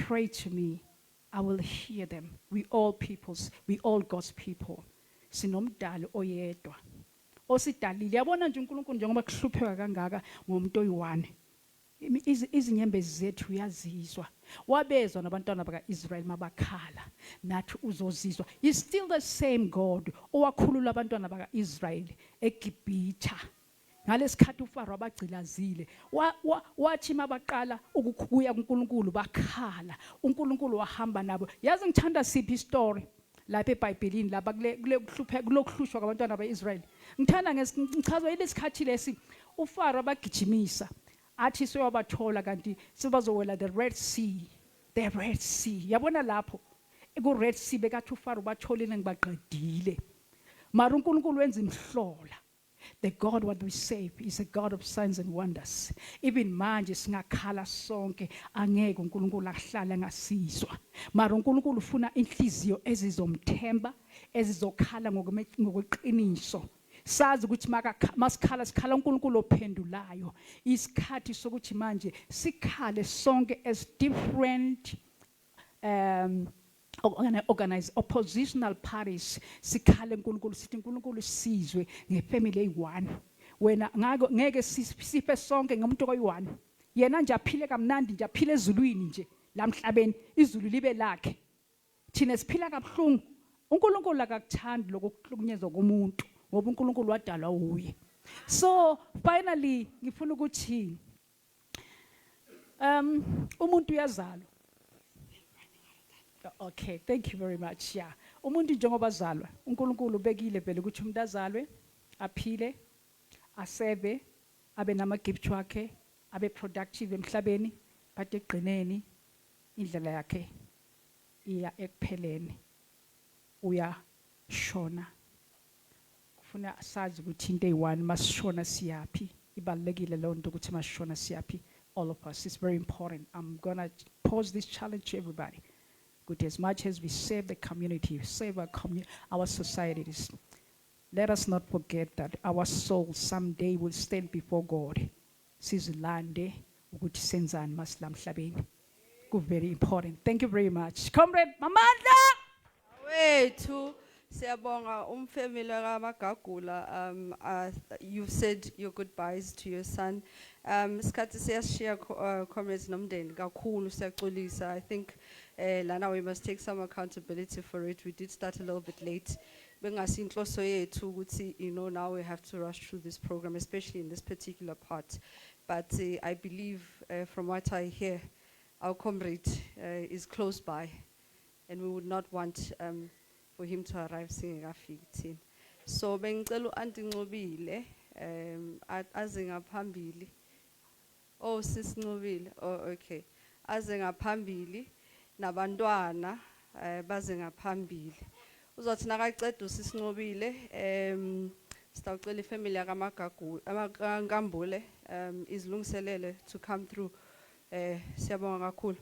S3: pray to me, I will hear them. We all God's people. Sinomdali oyedwa osidalile. Yabona nje uNkulunkulu njengoba kuhlupheka kangaka ngomuntu oyi1. Izinyembezi zethu uyazizwa. Wabezwa nabantwana bakaIsrael mabakhala nathi uzozizwa. He's still the same God owakhulula abantwana bakaIsrael eGibhitha. Ngalesikhathi uFaro abagcilazile wathi mabaqala ukukuya kuNkulunkulu bakhala. uNkulunkulu wahamba nabo. Yazi ngithanda siphi story lapha eBhayibhelini lapha kulokuhlushwa kwabantwana bakaIsrael. Ngithanda ngichazwa ilesikhathi lesi uFaro abagijimisa. Athi soyabathola kanti sebazowela the Red Sea. Yabona lapho ku Red Sea bekathi uFaro batholile ngibaqedile. Mara uNkulunkulu wenza imhlola. The God what we save is a God of signs and wonders. Even manje singakhala sonke angeke uNkulunkulu ahlala ngasizwa. Mara uNkulunkulu ufuna inhliziyo ezizomthemba, ezizokhala ngokweqiniso. Sazi ukuthi masikhala uNkulunkulu ophendulayo. Isikhathi sokuthi manje sikhale sonke as different oppositional parties sikhale uNkulunkulu sithi uNkulunkulu sizwe ngefamily eyi1. Wena ngeke sife sonke ngomuntu oyi1. Yena nje aphile kamnandi nje aphile ezulwini nje lamhlabeni izulu libe lakhe. Thina siphila kabuhlungu. uNkulunkulu akakuthandi lokuhlukunyezwa komuntu ngoba uNkulunkulu wadalwa uye. So finally ngifuna ukuthi umuntu uyazalwa. Okay, thank you very much. Yeah. Umuntu njengoba azalwa, uNkulunkulu ubekile vele ukuthi umuntu azalwe, aphile, asebe, abe nama-gift wakhe, abe productive emhlabeni, but ekugcineni indlela yakhe iya ekupheleni. Uyashona. Kufuna sazi ukuthi into eyi1 masishona siyaphi. Ibalekile leyo nto ukuthi masishona siyaphi. All of us, it's very important. I'm gonna pose this challenge to everybody. Good, as much as we save the community, save our societies, let us not forget that our souls someday will stand before God. Sizilande ukuthi senzani maslamhlabeni. Very important. Thank you very much. Comrade Mamandla!
S1: Wethu siyabonga umfamily kaMagagula. You've said your goodbyes to your son. Isikhathi siyashiya comrades nomndeni kakhulu siyaxolisa. I think lana we must take some accountability for it. We did start a little bit late. Bengasi inhloso yethu ukuthi now we have to rush through this program, especially in this particular part. But I believe from what I hear, our comrade is close by, and we would not want for him to arrive singekafiki thina. So bengicela u-Aunty Ncobile aze ngaphambili. Oh, Sis Ncobile. Oh, okay. Aze ngaphambili nabantwana baze ngaphambili. Uzothi nakaqeda uSis Ncobile sitawucela ifamily yakamagagula izilungiselele to come through. Siyabonga kakhulu.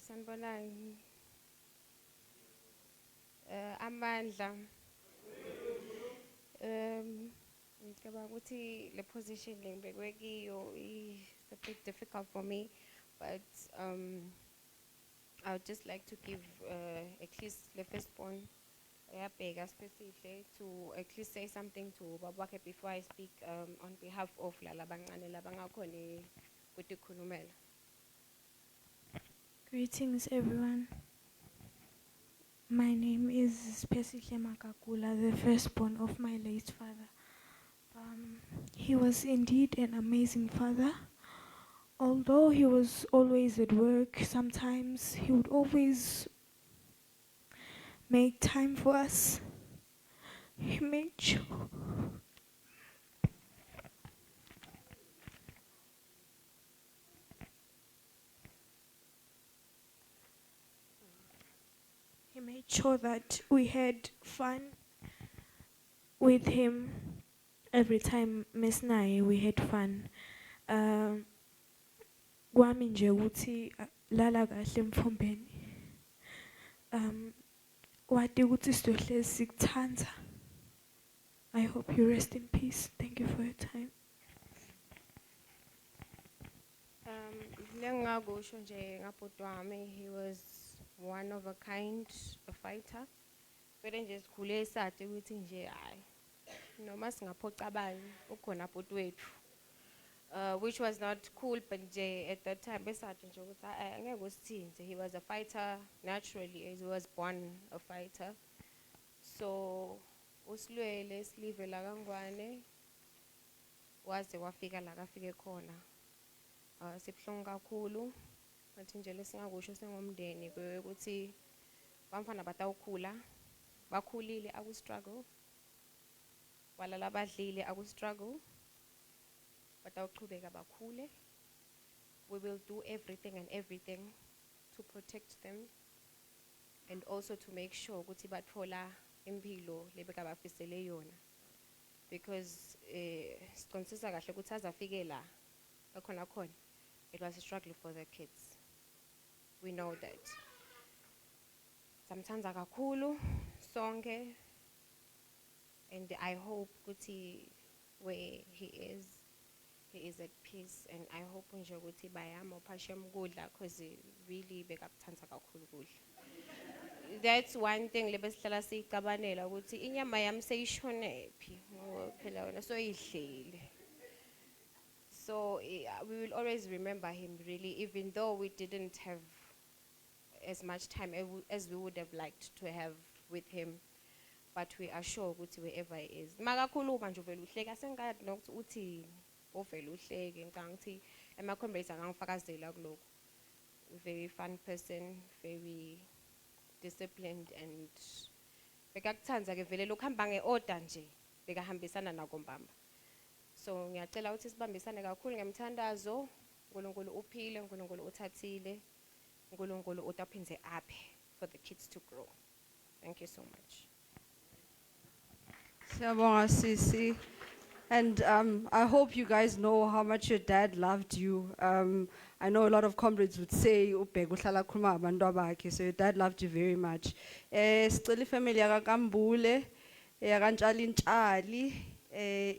S4: Sanibonani. Amandla. Ngicabanga ukuthi le position lengibekwe kiyo is a bit difficult for me, but I would just like to give at least the firstborn Bheka specifically to at least say something to Babake before I speak on behalf of lalabancane labangakhoni kutikhulumela.
S5: Greetings, everyone. My name is Magagula, the firstborn of my late father. He was indeed an amazing father. Although he was always at work, sometimes he would always make time for us. He made sure that we had fun with him. Every time Miss Nai, we had fun. Kwami nje ukuthi lala kahle mfombeni. Wati ukuthi sizohlezi sikuthanda. I hope you rest in peace. Thank you for your time.
S4: Lengakusho nje ngabhuti wami, he was one of a kind, a fighter. Vele nje sikhule sathi ukuthi nje hayi noma singaphoca abanye ukhona bhuti wethu. Which was not cool, but nje at that time besathi nje ukuthi angeke usithinze. He was a fighter naturally, as he was born a fighter. So usilwele silive la kaNgwane waze wafika la kafike khona. Sibhlungu kakhulu ngathi nje lesingakusho sengomndeni ukuthi bamfana batawukhula bakhulile aku struggle walala badlile aku struggle batawuqhubeka bakhule. We will do everything to protect them and also to make sure ukuthi bathola impilo lebekabafisele yona, because siqondisisa kahle ukuthi azafike la khona it was a struggle for the kids. We know that. Sometimes akakhulu sonke, and I hope ukuthi where he is at peace, and I hope nje ukuthi bayama uphashe mkudla because really bekakuthanda kakhulu kudla. That's one thing lebesihlala siyicabanela ukuthi inyama yami seyishonephi ngoba phela wena soyihlele. So we will always remember him really, even though we didn't have as much time as we would have liked to have with him. But we are sure ukuthi wherever he is. Makakhuluma nje uvela uhleka sengathi nokuthi uthini ovela uhleke ngicanga ukuthi ema-comrades angangifakazela kuloko. Very fun person, very disciplined, and bekakuthanda ke vele lokuhamba nge-order nje bekahambisana nako mbamba. So ngiyacela ukuthi sibambisane kakhulu ngemthandazo. uNkulunkulu uphile, uNkulunkulu uthathile, uNkulunkulu utaphinze aphe for the kids to grow. Thank you so much.
S1: Siyabonga Sisi. And I hope you guys know how much your dad loved you. I know a lot of comrades would say, "Ubheka uhlala khuluma nabantu abakhe," so your dad loved you very much. Sicela ifamily yakakambule, yakantshali ntshali,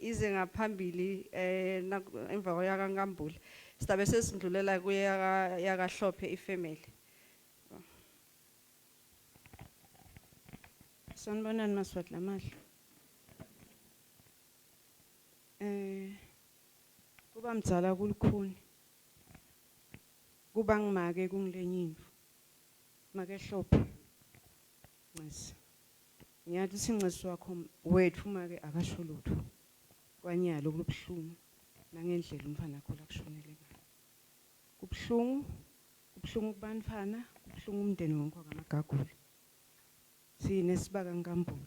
S1: ize ngaphambili emva kweyaka Nkambule sizabe sesindlulela kuyaka Hlophe ifamily.
S6: Sanibonani Maswati Lamahle. Kuba mdzala kulukhuni. Kuba ngimake kungilenyimvu. Make Hlophe. Nxesi. Ngiyathi singxesi wakho wethu make akasho lutho. Kwanyalo kulubhlungu nangendlela umfana wakho lakushonele ngayo. Kubhlungu kubantwana, kubhlungu umndeni wonke waMagagula. Sinesibaka Nkambule.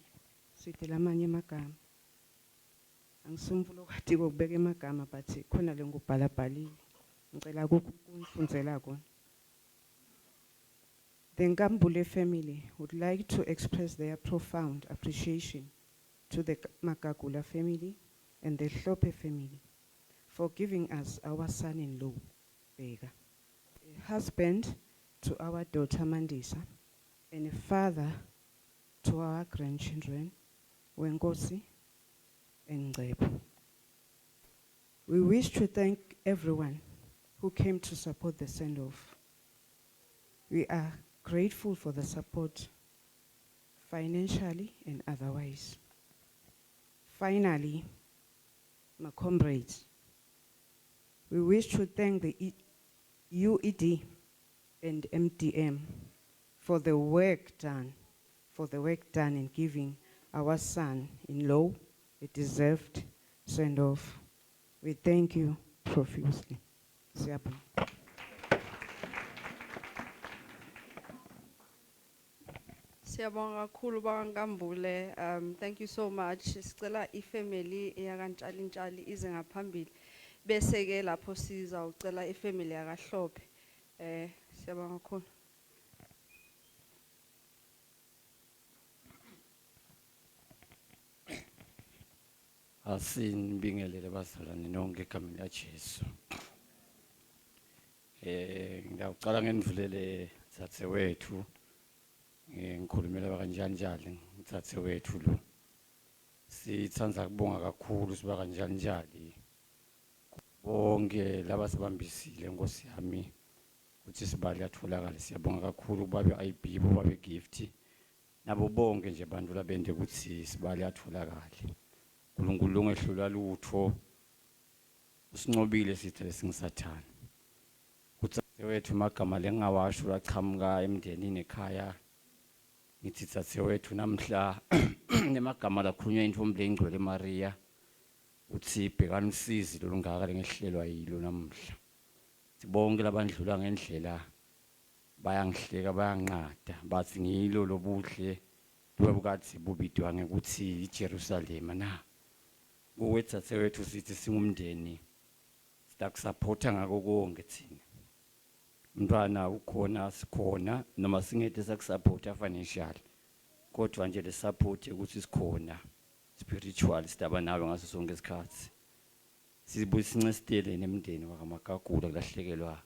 S6: Sithi lamanye amagama. Angisumvulo kati kokubeka emagama but khona le ngubhala bhalile. Ngicela ukunifundzela kona. The Nkambule family would like to express their profound appreciation to the Magagula family and the Hlophe family for giving us our son-in-law, Bheka, a husband to our daughter Mandisa, and a father to our grandchildren, Wengosi and Ngebo. We wish to thank everyone who came to support the send-off. We are grateful for the support, financially and otherwise. Finally, my comrades, we wish to thank the UED and MDM for the work done in giving our son-in-law a deserved send-off. We thank you profusely. Siyabonga.
S1: Siyabonga kakhulu baNkambule. Thank you so much. Sicela ifamily yakaNtshali ize ngaphambili. Bese ke lapho sizawucela ifamily yakaHlophe. Siyabonga kakhulu.
S7: Asinibingelele bazalwane nonke egameni laJesu. Ngiyaqala ngendivulele thathe wethu. Ngikhulumela kanjani ngithathe wethu lo. Sithanda kubonga kakhulu siba kanjani. Bonke laba sebambisile Nkosi yami ukuthi sibali atholakala. Siyabonga kakhulu babe IB babe gift. Nabo bonke nje abantu labende ukuthi sibali atholakala. uNkulunkulu ongehlula lutho usinqobile sithi lesingisathana uthi wethu magama lengawasho laqhamuka emndenini ekhaya ngithi thathe wethu namhla nemagama lakhulunywa intombi lengcwele Maria uthi bhekani usizi lolungaka lengehlelwa yilo namhla sibonke labandlula ngendlela bayangihleka bayanqada bathi ngilo lobuhle lobukathi bubidwa ngekuthi iJerusalem na Kuwethathe wethu sithi singumndeni sitakusupporta ngako konke thina Mntwana ukhona sikhona noma singede sakusupporta financial kodwa nje le support ukuthi sikhona spiritual sidaba nawe ngaso sonke isikhathi sibuye sincestele nemndeni wakaMagagula kulahlekelwa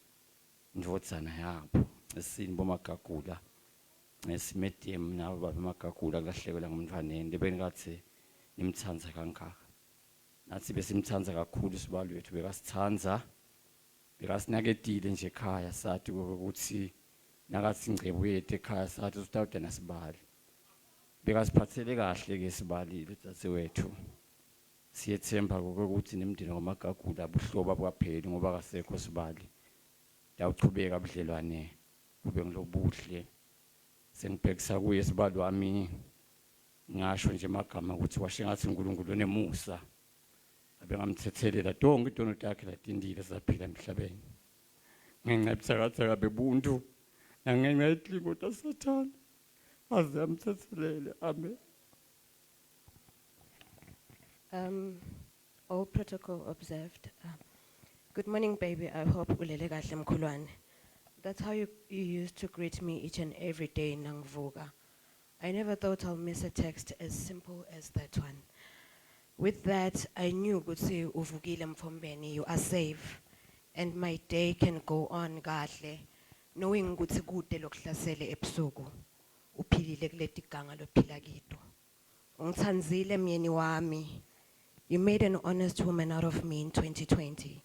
S7: indvodzana yabo esini boMagagula esimedem nabo babeMagagula kulahlekelwa ngumntwaneni lebenikathi nimthandza kangaka nathi besimthandza kakhulu sibalo wethu bekasithandza bekasinaketile nje ekhaya sathi ukuthi nakathi Ngcebo yethu ekhaya sathi usitawuda nasibali bekasiphathele kahle ke sibalile thathe wethu siyethemba ukuthi nemndeni wakaMagagula buhlobo abukapheli ngoba kasekho sibali dawuchubeka ubudlelwane kube ngilobuhle sengibhekisa kuye sibali wami ngasho nje amagama ukuthi washe ngathi uNkulunkulu onemusa abengamthethelela donke idono takhe latindile saphila emhlabeni ngenqebisakatheka bebuntu nangenxa yedlingo taSathane aze amthethelele amen.
S4: All protocol observed. Good morning, baby. I hope ulele kahle mkhulwane. That's how you used to greet me each and every day, Nangvuga. I never thought I'll miss a text as simple as that one. With that, I knew ukuthi uvukile mfombeni, you are safe, and my day can go on kahle, knowing ukuthi kude lokuhlasele ebusuku, uphilile kuleti ganga lophila kito. Ungithandzile myeni wami, You made an honest woman out of me in 2020.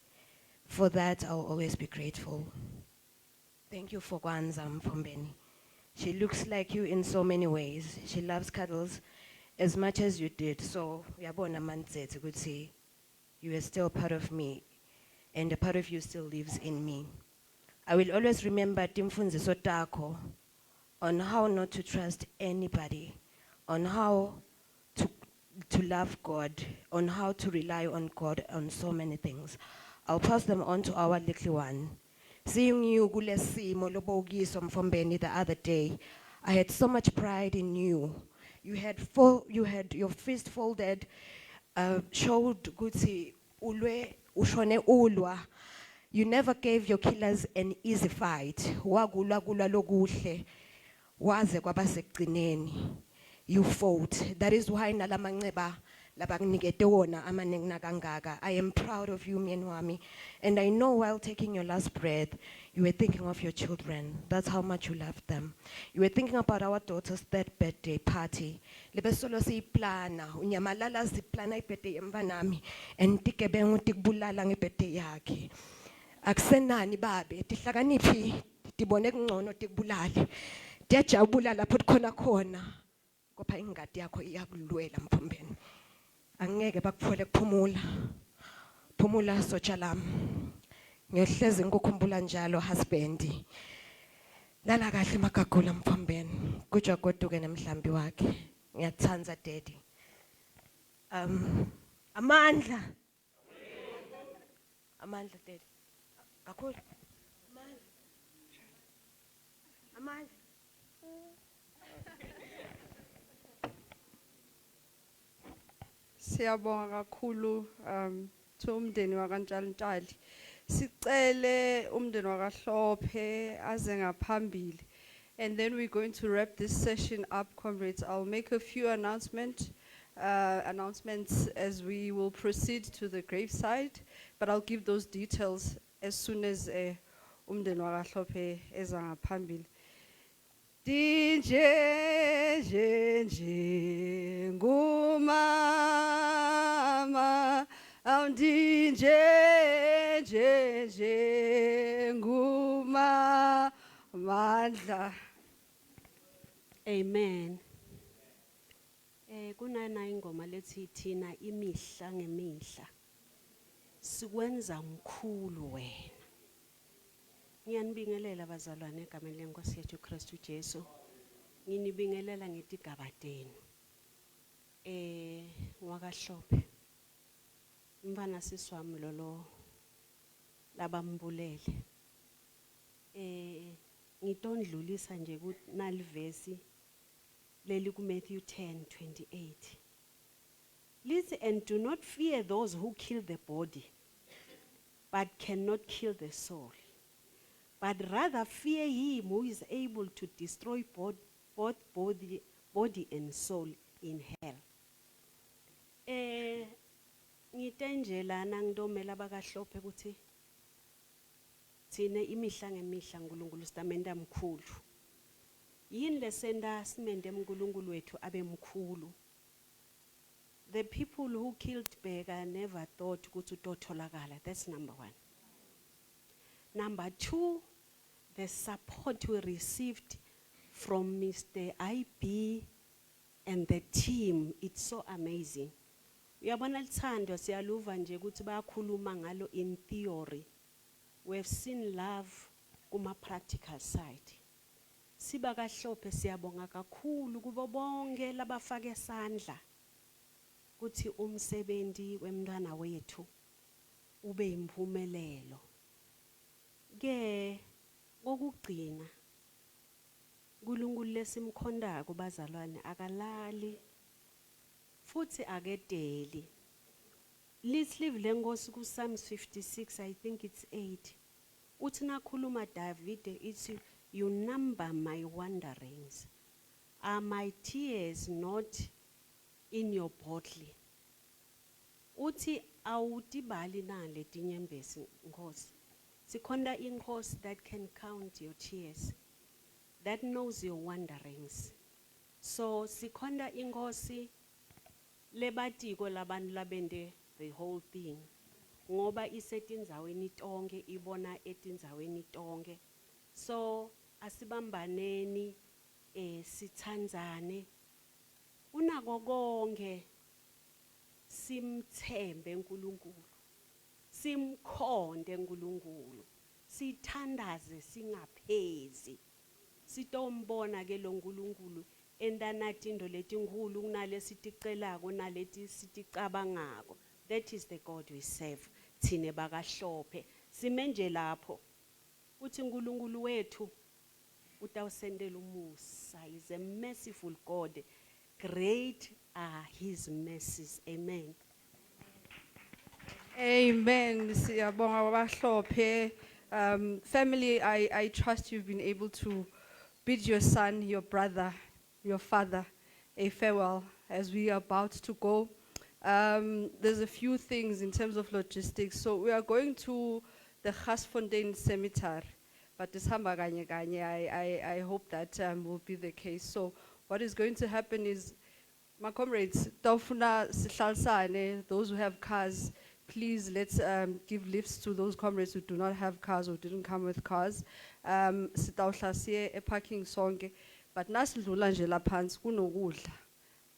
S4: For that, I'll always be grateful. Thank you for Kwanzaa Mpombeni. She looks like you in so many ways. She loves cuddles as much as you did. So, uyabona manzethe ukuthi you are still part of me, and a part of you still lives in me. I will always remember timfundziso takho on how not to trust anybody, on how to love God, on how to rely on God on so many things. I'll pass them on to our little one. Seeing you kule simo lobogiso Mfombeni the other day, I had so much pride in you. You had your fist folded, showed ukuthi ulwe ushone ulwa. You never gave your killers an easy fight. Wagula gula lokuhle. Waze kwaba sekugcineni. You fought. That is why nalamanceba labakunikete wona amaningi nakangaka. I am proud of you, Myenwami. And I know while taking your last breath, you were thinking of your children. That's how much you loved them. You were thinking about our daughter's third birthday party. Lebesolo siyiplana, unyamalala siplana ibirthday yemvanami, and tikebengu tikbulala ngebirthday yakhe. Akusenani babe, tihlakaniphi tibone kungcono tikbulale. Tiyajabula lapho khona khona. Kopha ingadi yakho iyakulwela Mpombeni. Angeke bakufole kuphumula. Phumula sotsha lami. Ngiyohlezi ngikukhumbula njalo husband. Lala kahle Magagula Mpombeni. Kuja goduke nemhlambi wakhe. Ngiyathanza daddy. Amandla. Amandla daddy. Kakhulu. Amandla. Amandla.
S1: Siyabonga kakhulu to umndeni wakaNtshali. Sicele umndeni wakaHlophe aze ngaphambili. And then we're going to wrap this session up, comrades. I'll make a few announcements as we will proceed to the graveside, but I'll give those details as soon as umndeni wakaHlophe eza ngaphambili. Dinje ngumama awundinje ngumama mandla.
S8: Amen. Kunana ingoma lethi thina imihla ngemihla sikwenza mkhulu wena. Ngiyanibingelela bazalwane egameni leNkosi yethu Kristu Jesu. Nginibingelela ngetigaba tenu. WakaHlophe. Mfana siswami lolo labambulele. Ngitondlulisa nje kunalivesi leli ku Matthew 10:28. Listen, and do not fear those who kill the body, but cannot kill the soul. But rather fear him who is able to destroy both body and soul in hell. Ngitenjela nangdomela bakaHlophe ukuthi thine imihla ngemihla uNkulunkulu sitamenda mkhulu. Yini lesenda simende uNkulunkulu wethu abe mkhulu. The people who killed Bheka never thought ukuthi utotholakala. That's number one. Number two, the support we received from Mr. IB and the team, it's so amazing. Uyabona lithando siyaluva nje ukuthi bayakhuluma ngalo in theory. We've seen love kuma practical side. Siba kaHlophe siyabonga kakhulu kubo bonke labafaka esandla ukuthi umsebenzi wemntwana wethu ube impumelelo. Ke kokugcina uNkulunkulu lesimkhonda kubazalwane akalali futhi akedeli. Let's leave lengosi ku Psalms 56, I think it's 8. Uthi nakhuluma David ithi you number my wanderings. Are my tears not in your bottle? Uthi awutibali na letinyembezi Nkosi. Sikhonda inkosi that can count your tears, that knows your wanderings. So sikhonda inkosi lebatiko labantu labende the whole thing ngoba isetindzaweni tonke ibona etindzaweni tonke so asibambaneni sithandzane unako konke simthembe uNkulunkulu simkhonde uNkulunkulu sithandaze singaphezi sitombona ke lo nkulunkulu endanathi into letinkhulu kunalesiticelako naleti siticabangako. That is the God we serve. Thine bakahlophe simenje lapho uthi uNkulunkulu wethu utawusendela umusa. Is a merciful God. Great are his mercies. Amen.
S1: Amen. Siyabonga babahlophe. Family, I trust you've been able to bid your son, your brother, your father a farewell as we are about to go. There's a few things in terms of logistics. So we are going to the Gasfontein Cemetery, but this I hope that will be the case. So what is going to happen is, my comrades, those who have cars, please let's give lifts to those comrades who do not have cars or didn't come with cars. Sitawuhlasiye parking sonke, but nasidlula nje laphansi kunokudla.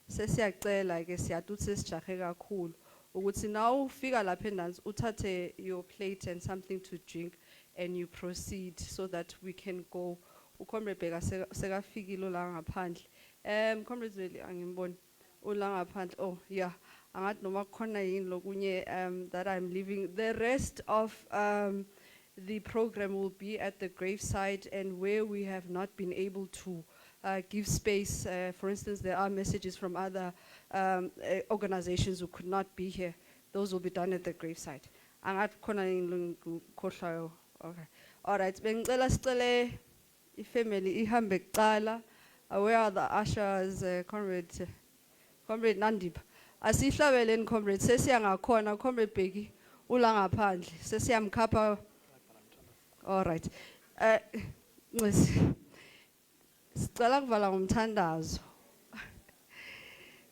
S1: Sesiyacela ke siyathu sesijahe kakhulu ukuthi now ufika lapha endansi uthathe your plate and something to drink and you proceed so that we can go. Ucomrade Bheka sekafikile la ngaphandle. Comrades really angimboni ula ngaphandle. Oh yeah. Angathi noma khona yini lokunye that I'm leaving. The rest of the program will be at the graveside, and where we have not been able to give space. For instance, there are messages from other organizations who could not be here. Those will be done at the graveside. Angathi khona yini lokukhohlayo. Okay. All right. Bengicela sicele ifamily ihambe kuqala. Where are the ushers, Comrade Nandip? Asihlabeleni comrade sesiyangakhona comrade Bheki ula ngaphandle sesiyamkhapha. All right. Sicela kuvala ngomthandazo.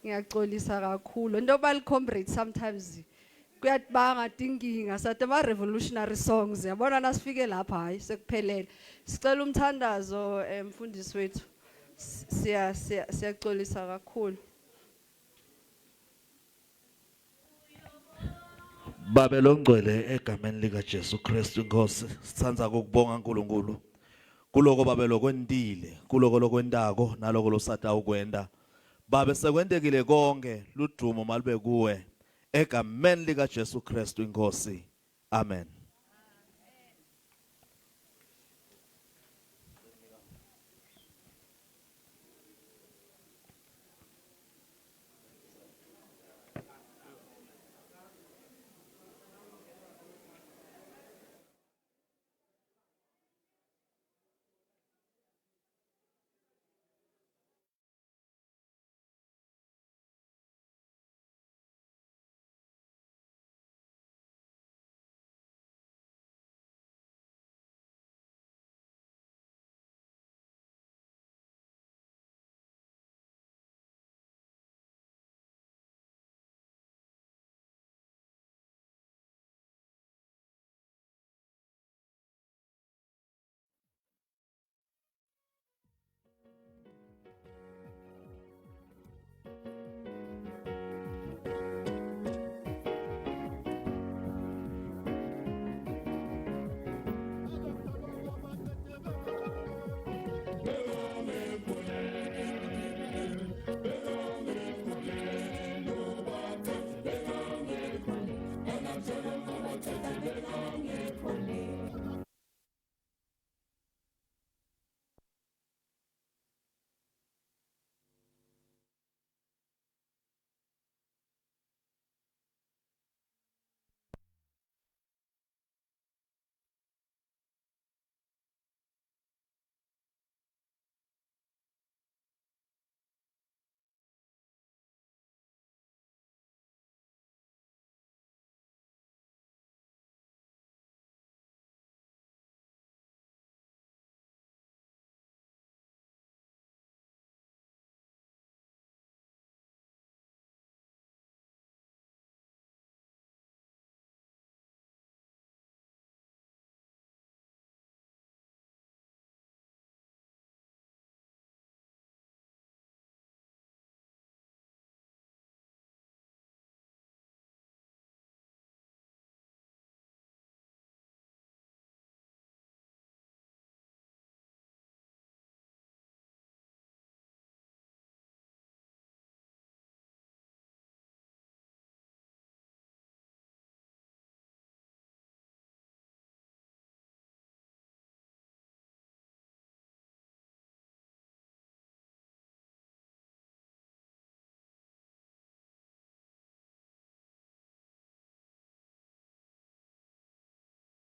S1: Ngiyaxolisa kakhulu. Into bali comrade sometimes kuyatibanga tinkinga sathi ama revolutionary songs yabona nasifike lapha hayi sekuphelele. Sicela umthandazo mfundisi wethu. Siyaxolisa kakhulu.
S9: Babelo ngcwele egameni lika Jesu Kristu Nkosi sithandza ukubonga uNkulunkulu kuloko babelo kwentile kuloko lokwentako naloko losata ukwenda babe sekwentekile konke ludumo malube kuwe egameni lika Jesu Kristu Nkosi amen.